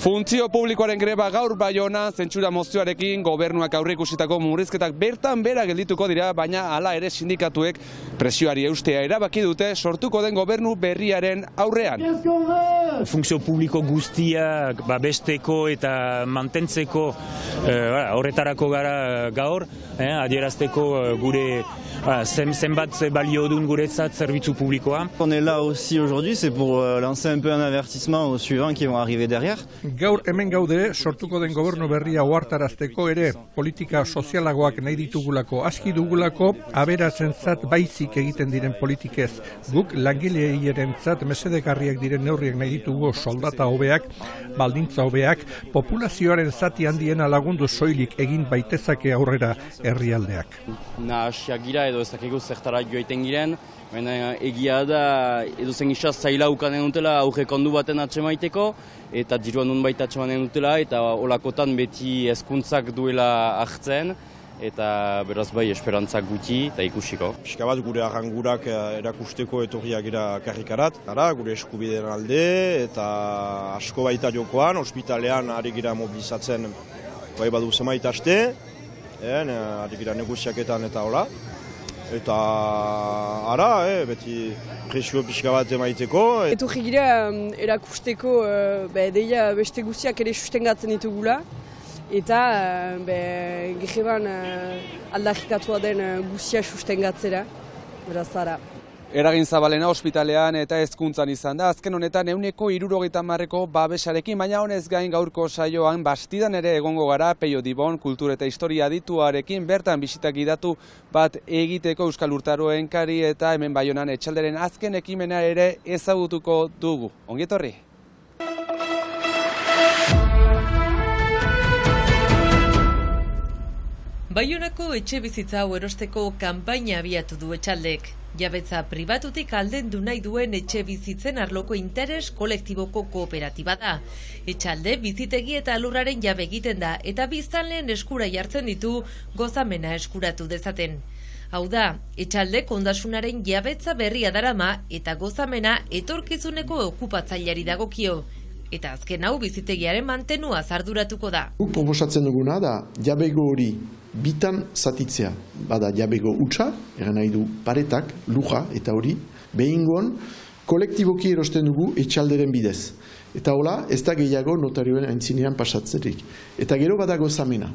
Funtzio publikoaren greba gaur Baionan zentsura mozioarekin gobernuak aurreikusitako murrizketak bertan bera geldituko dira, baina hala ere sindikatuek presioari eustea erabaki dute sortuko den gobernu berriaren aurrean. Funtzio publiko guztiak besteko eta mantentzeko horretarako gara gaur, adierazteko gure zenbat balio duen guretzat zerbitzu publikoa. On est là aussi aujourd'hui, c'est pour lancer un peu un avertissement aux suivants qui vont arriver derrière. Gaur hemen gaude sortuko den gobernu berria ohartarazteko ere, politika sozialagoak nahi ditugulako, aski dugulako aberatzentzat baizik egiten diren politikez. Guk langileierentzat mesedegarriak diren neurriak nahi ditugu, soldata hobeak, baldintza hobeak, populazioaren zati handiena lagundu soilik egin baitezake aurrera herrialdeak. Nahasiak gira edo ez dakigu zertara joaiten giren, baina egia da edo zen gisa zaila ukanen dutela aurrekondu baten atsemaiteko, eta diruan nun baita atsemanen dutela, eta olakotan beti hezkuntzak duela hartzen, eta beraz bai esperantzak guti eta ikusiko. Pixka bat gure arrangurak erakusteko etorriak gira karrikarat, gure eskubideen alde eta asko baita jokoan, ospitalean ari gira mobilizatzen bai badu zemait aste, ari gira negoziaketan eta hola. Eta beti presio pixka bat emaiteko. Etorri gira erakusteko deia beste guztiak ere sustengatzen ditugula. Eta geheban aldarrikatua den guztia sustengatzera, beraz ara. Eragin zabalena ospitalean eta hezkuntzan izan da, azken honetan 160ko babesarekin, baina honez gain gaurko saioan Bastidan ere egongo gara Peio Dibon kultur eta historia adituarekin bertan bisitak gidatu bat egiteko Euskal Urtaroen kari eta hemen Baionan Etxalderen azken ekimena ere ezagutuko dugu. Ongi etorri! Baionako etxe bizitza hau erosteko kanpaina abiatu du Etxaldek. Jabetza pribatutik aldendu nahi duen etxe bizitzen arloko interes kolektiboko kooperatiba da. Etxalde bizitegi eta lurraren jabe egiten da eta biztanleen eskura jartzen ditu gozamena eskuratu dezaten. Hau da, Etxaldek ondasunaren jabetza berria darama eta gozamena etorkizuneko okupatzaileari dagokio. Eta azken hau bizitegiaren mantenua arduratuko da. Proposatzen duguna da jabego hori bitan zatitzea. Bada jabego hutsa, eran nahi du paretak, luja eta hori, behingoan kolektiboki erosten dugu Etxalderen bidez. Eta hola, ez da gehiago notarioen aintzinean pasatzerik. Eta gero bada gozamena.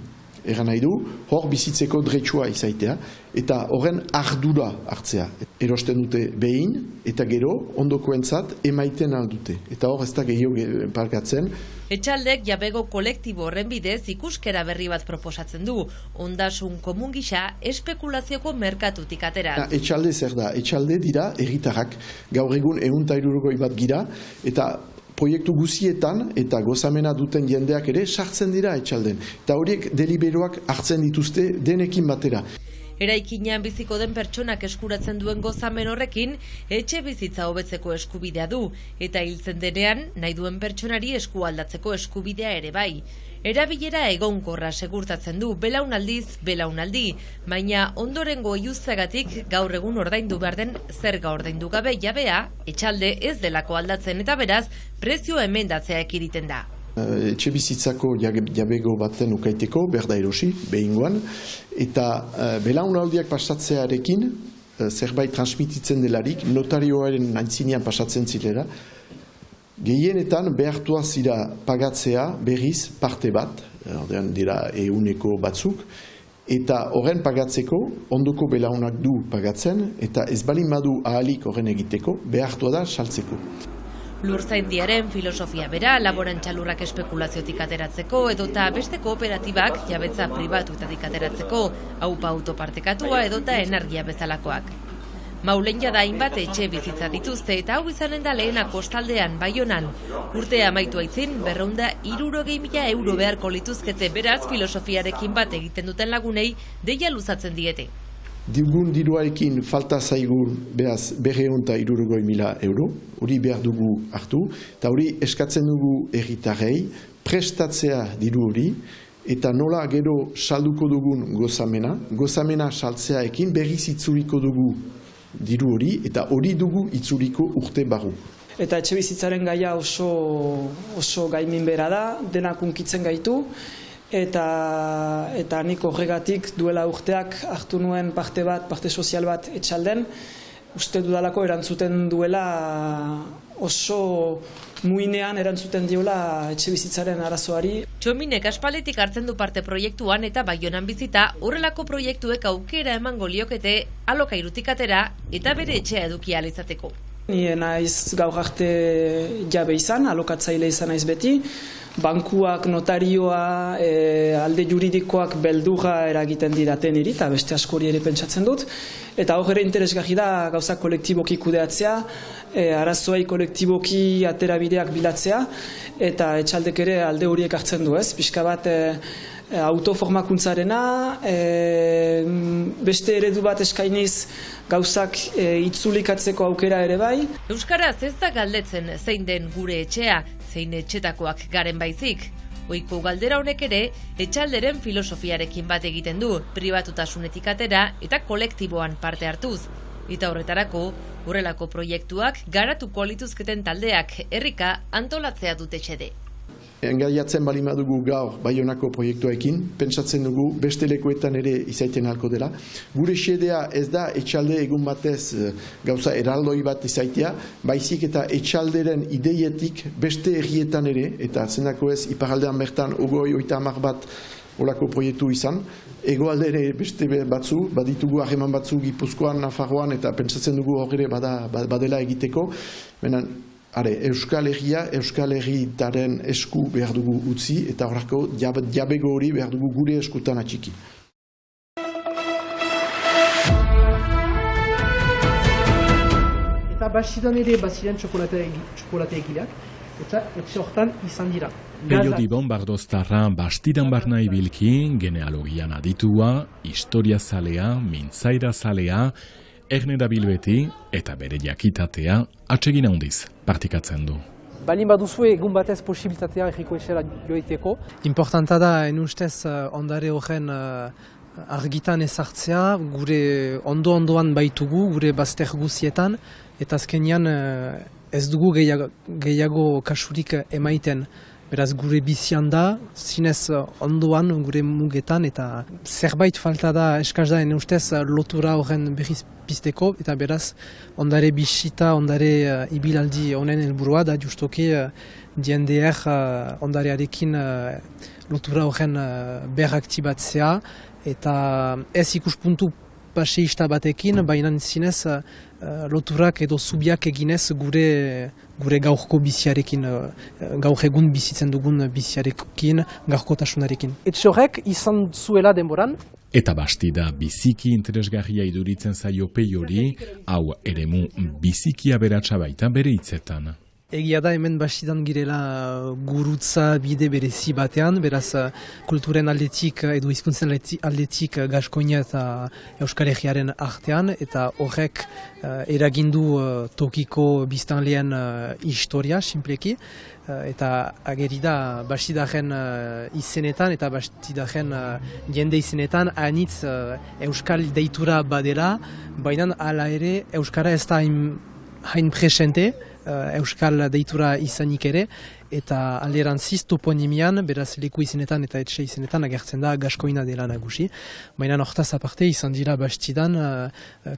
Eran nahi du, hor bizitzeko dretsua izaitea, eta horren ardura hartzea. Erosten dute behin, eta gero, ondokoentzat emaiten aldute. Eta hor ez da gehiago parkatzen. Etxaldek jabego kolektibo horren bidez ikuskera berri bat proposatzen du, ondasun komun gisa espekulazioko merkatutik atera. Etxalde zer da? Etxalde dira herritarrak, gaur egun 160 bat gira, eta proiektu guzietan eta gozamena duten jendeak ere sartzen dira Etxalden. Eta horiek deliberoak hartzen dituzte denekin batera. Eraikinean biziko den pertsonak eskuratzen duen gozamen horrekin, etxe bizitza hobetzeko eskubidea du, eta hiltzen denean nahi duen pertsonari eskualdatzeko eskubidea ere bai. Erabilera egonkorra segurtatzen du belaunaldiz belaunaldi, baina ondorengo iuzagatik gaur egun ordaindu behar den zerga ordaindu gabe jabea, Etxalde ez delako aldatzen eta beraz, prezio emendatzea ekiditen da. Etxe bizitzako jabego baten ukaiteko, berda erosi, behingoan, eta belaunaldiak pasatzearekin, zerbait transmititzen delarik, notarioaren aintzinean pasatzen zilera, gehienetan behartua zira pagatzea berriz parte bat, ordean dira euneko batzuk, eta horren pagatzeko ondoko belaunak du pagatzen, eta ez balin badu ahalik horren egiteko, behartua da saltzeko. Lurzaindiaren filosofia bera, laborantza-lurrak espekulaziotik ateratzeko edota beste kooperatibak jabetza pribatuetatik ateratzeko, aupa autopartekatua edota energia bezalakoak. Maulen jada hainbat etxe bizitza dituzte eta hau izanen da lehena kostaldean Baionan. Urtea amaitu aitzin 260.000 euro beharko lituzkete, beraz filosofiarekin bat egiten duten lagunei deia luzatzen diete. Dugun diruarekin falta zaigun beraz 260.000 euro, hori behar dugu hartu, eta hori eskatzen dugu herritarrei prestatzea diru hori, eta nola gero salduko dugun gozamena saltzeaekin berriz itzuliko dugu diru hori, eta hori dugu itzuliko urte barru. eta etxe bizitzaren gaia oso gaimin bera da, denak hunkitzen gaitu, eta nik horregatik duela urteak hartu nuen parte sozial bat Etxalden, uste dudalako erantzuten duela oso muinean erantzuten diola etxe bizitzaren arazoari. Txominek aspalditik hartzen du parte proiektuan eta Baionan bizita horrelako proiektuek aukera emango liokete alokairutik atera eta bere etxea eduki ahal izateko. Ni naiz gaur arte jabe izan, alokatzaile izan naiz beti, bankuak, notarioa, alde juridikoak beldurra eragiten didate niri, eta beste askori ere pentsatzen dut. Eta hor ere interesgarri da gauzak kolektiboki kudeatzea, arazoei kolektiboki aterabideak bilatzea, eta Etxaldek ere alde horiek hartzen du, ez? Pixka bat autoformakuntzarena, beste eredu bat eskainiz gauzak itzulikatzeko aukera ere bai. Euskaraz ez da galdetzen zein den gure etxea, zein etxetakoak garen baizik. Ohiko galdera honek ere Etxalderen filosofiarekin bat egiten du, pribatutasunetik atera eta kolektiboan parte hartuz. Eta horretarako, horrelako proiektuak garatuko lituzketen taldeak herrika antolatzea dute xede. Engaiatzen bali madugu gaur Baionako proiektuekin, pentsatzen dugu beste lekuetan ere izaiten halko dela. Gure xedea ez da Etxalde egun batez gauza eraldoi bat izaitea, baizik eta Etxalderen ideietik beste herrietan ere, eta zenako ez iparaldean bertan 30 bat olako proiektu izan, egoalde ere beste batzu, baditugu harreman batzu Gipuzkoan, Nafarroan, eta pentsatzen dugu hor ere badela egiteko. Euskal Herria, Euskal Herrietaren esku behar dugu utzi, eta horrako jabego hori behar dugu gure eskutan atxiki. Eta basidan ere baziren txokolate egileak, eta etxe hortan izan dira. Peio Dibon Bardoztarra bastidan barna ibilki, genealogian aditua, historia zalea, mintzaira zalea, erne dabil beti eta bere jakitatea atsegin handiz partikatzen du. Balin baduzue egun batez posibilitatea herriko etxera joiteko. Importanta da, ustez, ondare horren argitan ezartzea, gure ondoan baitugu, gure bazter guzietan, eta azkenean ez dugu gehiago kasurik emaiten. Beraz, gure bizian da, zinez ondoan gure mugetan, eta zerbait falta da, eskaz da, ustez, lotura horren berriz pizteko, eta beraz, ondare bisita, ondare ibilaldi honen helburua da, justoki diendeer ondarearekin lotura horren beraktibatzea, eta ez ikuspuntu paseista batekin, baina zinez loturak edo zubiak eginez gure gaurko biziarekin, gaur egun bizitzen dugun biziarekin, gaurkotasunarekin. Etxe horrek izan zuela denboran. Eta bastida biziki interesgarria iduritzen zaio Peiori, hau eremu biziki aberatsa baita bere hitzetan. Egia da hemen bastidan girela gurutza bide berezi batean, beraz kulturen aldetik edo hizkuntzen aldetik Gaskoina eta Euskal Herriaren artean, eta horrek eragindu tokiko biztanleen historia, simpleki, eta ageri da bastidaren izenetan eta bastidaren jende izenetan anitz Euskal deitura badela, baina hala ere Euskara ez da hain presente, Euskal deitura izanik ere, eta alderantziz toponimian, beraz leku izenetan eta etxe izenetan agertzen da Gaskoina dela nagusi. Baina hortaz aparte izan dira bastidan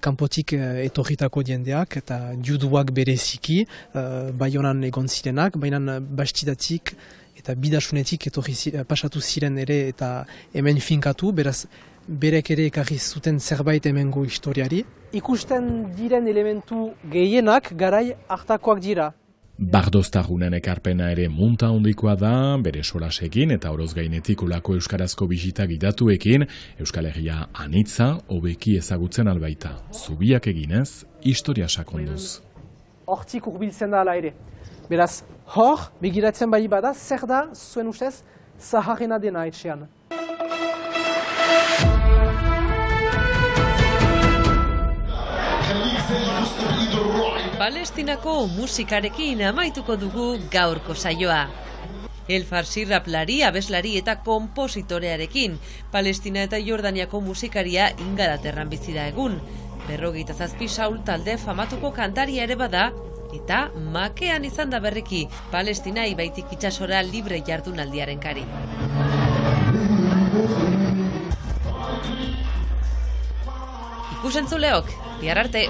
kanpotik etorritako jendeak eta juduak bereziki, Baionan egon zirenak, baina bastidatik eta bidasunetik pasatu ziren ere eta hemen finkatu, beraz berek ere ekarri zuten zerbait hemengo historiari. Ikusten diren elementu gehienak garai hartakoak dira. Bardoztarrunen ekarpena ere munta hondikoa da, bere solasekin eta oroz gainetik ulako euskarazko bisita gidatuekin, Euskal Herria anitza, hobeki ezagutzen albaita. Zubiak eginez, historia sakonduz. Hortik hurbiltzen da ala ere. Beraz, hor, begiratzen bai bada, zer da, zuen ustez, zaharrena dena etxean. Palestinako musikarekin amaituko dugu gaurko saioa. El Farsi raplari, abeslari eta konpositorearekin, Palestina eta Jordaniako musikaria Ingalaterran bizi da egun. 47 Saul talde famatuko kantaria ere bada, Eta makean izan da berriki, Palestina ibaitik itsasora libre jardunaldiaren kari. Ikusentzuleok, bihar arte!